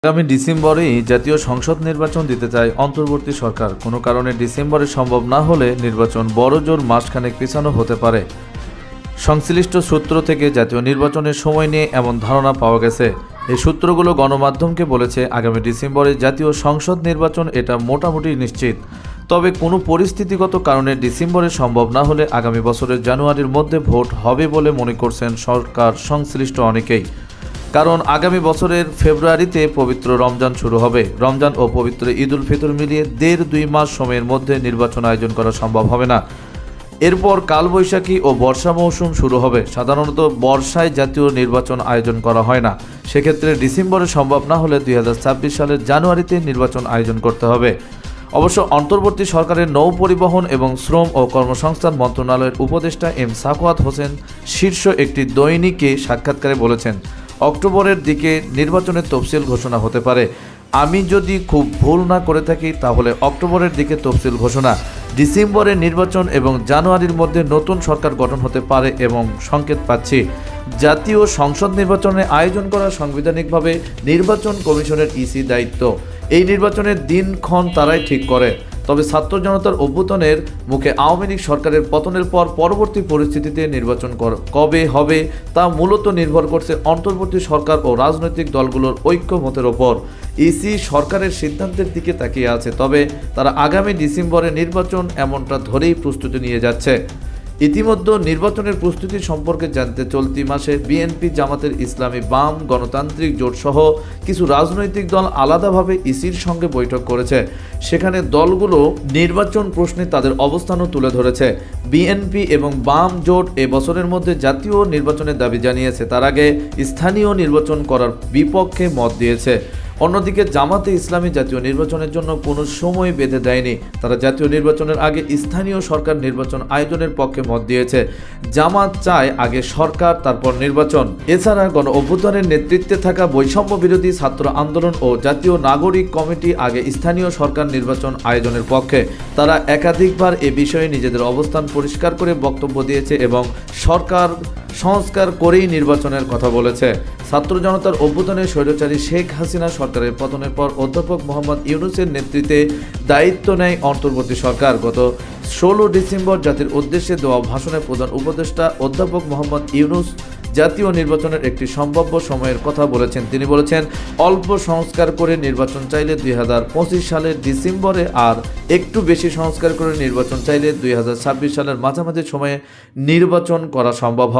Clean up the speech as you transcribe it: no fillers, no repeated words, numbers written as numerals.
আগামী ডিসেম্বরেই জাতীয় সংসদ নির্বাচন দিতে চায় অন্তর্বর্তী সরকার। কোনো কারণে ডিসেম্বরে সম্ভব না হলে নির্বাচন বড়জোর মাসখানেক পিছানো হতে পারে। সংশ্লিষ্ট সূত্র থেকে জাতীয় নির্বাচনের সময় নিয়ে এমন ধারণা পাওয়া গেছে। এই সূত্রগুলো গণমাধ্যমকে বলেছে, আগামী ডিসেম্বরে জাতীয় সংসদ নির্বাচন এটা মোটামুটি নিশ্চিত। তবে কোনো পরিস্থিতিগত কারণে ডিসেম্বরে সম্ভব না হলে আগামী বছরের জানুয়ারির মধ্যে ভোট হবে বলে মনে করছেন সরকার সংশ্লিষ্ট অনেকেই। কারণ আগামী বছরের ফেব্রুয়ারিতে পবিত্র রমজান শুরু হবে। রমজান ও পবিত্র ঈদ উল ফিতর মিলিয়ে ১.৫-২ মাস সময়ের মধ্যে নির্বাচন আয়োজন করা সম্ভব হবে না। এরপর কালবৈশাখী ও বর্ষা মৌসুম শুরু হবে। সাধারণত বর্ষায় জাতীয় নির্বাচন আয়োজন করা হয় না। সেক্ষেত্রে ডিসেম্বরে সম্ভব না হলে ২০২৬ সালের জানুয়ারিতে নির্বাচন আয়োজন করতে হবে। অবশ্য অন্তর্বর্তী সরকারের নৌ পরিবহন এবং শ্রম ও কর্মসংস্থান মন্ত্রণালয়ের উপদেষ্টা এম সাখাওয়াত হোসেন শীর্ষ একটি দৈনিকে সাক্ষাৎকারে বলেছেন, অক্টোবরের দিকে নির্বাচনের তফসিল ঘোষণা হতে পারে। আমি যদি খুব ভুল না করে থাকি তাহলে অক্টোবরের দিকে তফসিল ঘোষণা, ডিসেম্বরে নির্বাচন এবং জানুয়ারির মধ্যে নতুন সরকার গঠন হতে পারে এবং সংকেত পাচ্ছি। জাতীয় সংসদ নির্বাচনের আয়োজন করা সাংবিধানিকভাবে নির্বাচন কমিশনের ইসি দায়িত্ব। এই নির্বাচনের দিনক্ষণ তারাই ঠিক করে। তবে ছাত্র জনতার অভ্যুত্থানের মুখে আওয়ামী লীগ সরকারের পতনের পর পরবর্তী পরিস্থিতিতে নির্বাচন কবে হবে তা মূলত নির্ভর করছে অন্তর্বর্তী সরকার ও রাজনৈতিক দলগুলোর ঐক্যমতের ওপর। ইসি সরকারের সিদ্ধান্তের দিকে তাকিয়ে আছে, তবে তারা আগামী ডিসেম্বরে নির্বাচন এমনটা ধরেই প্রস্তুতি নিয়ে যাচ্ছে। ইতিমধ্যে নির্বাচনের প্রস্তুতি সম্পর্কে জানতে চলতি মাসে বিএনপি, জামাতের ইসলামী, বাম, গণতান্ত্রিক জোটসহ কিছু রাজনৈতিক দল আলাদাভাবে ইসির সঙ্গে বৈঠক করেছে। সেখানে দলগুলো নির্বাচন প্রশ্নে তাদের অবস্থানও তুলে ধরেছে। বিএনপি এবং বাম জোট এবছরের মধ্যে জাতীয় নির্বাচনের দাবি জানিয়েছে, তার আগে স্থানীয় নির্বাচন করার বিপক্ষে মত দিয়েছে। অন্যদিকে জামাতে ইসলামী জাতীয় নির্বাচনের জন্য কোনো সময় বেঁধে দেয়নি। তারা জাতীয় নির্বাচনের আগে স্থানীয় সরকার নির্বাচন আয়োজনের পক্ষে মত দিয়েছে। জামাত চায় আগে সরকার তারপর নির্বাচন। এছাড়া গণ অভ্যুত্থানের নেতৃত্বে থাকা বৈষম্য বিরোধী ছাত্র আন্দোলন ও জাতীয় নাগরিক কমিটি আগে স্থানীয় সরকার নির্বাচন আয়োজনের পক্ষে। তারা একাধিকবার এ বিষয়ে নিজেদের অবস্থান পরিষ্কার করে বক্তব্য দিয়েছে এবং সরকার সংস্কার করেই নির্বাচনের কথা বলেছে। ছাত্র জনতার অভ্যুত্থানে স্বৈরাচারী শেখ হাসিনা সরকারের পতনের পর অধ্যাপক মোহাম্মদ ইউনূসের নেতৃত্বে দায়িত্ব নেয় অন্তর্বর্তী সরকার। গত ১৬ ডিসেম্বর জাতির উদ্দেশ্যে দেওয়া ভাষণে প্রধান উপদেষ্টা অধ্যাপক মোহাম্মদ ইউনূস জাতীয় নির্বাচনের একটি সম্ভাব্য সময়ের কথা বলেছেন। তিনি বলেছেন, অল্প সংস্কার করে নির্বাচন চাইলে ২০২৫ সালের ডিসেম্বরে, আর একটু বেশি সংস্কার করে নির্বাচন চাইলে ২০২৬ সালের মাঝামাঝি সময়ে নির্বাচন করা সম্ভব হবে।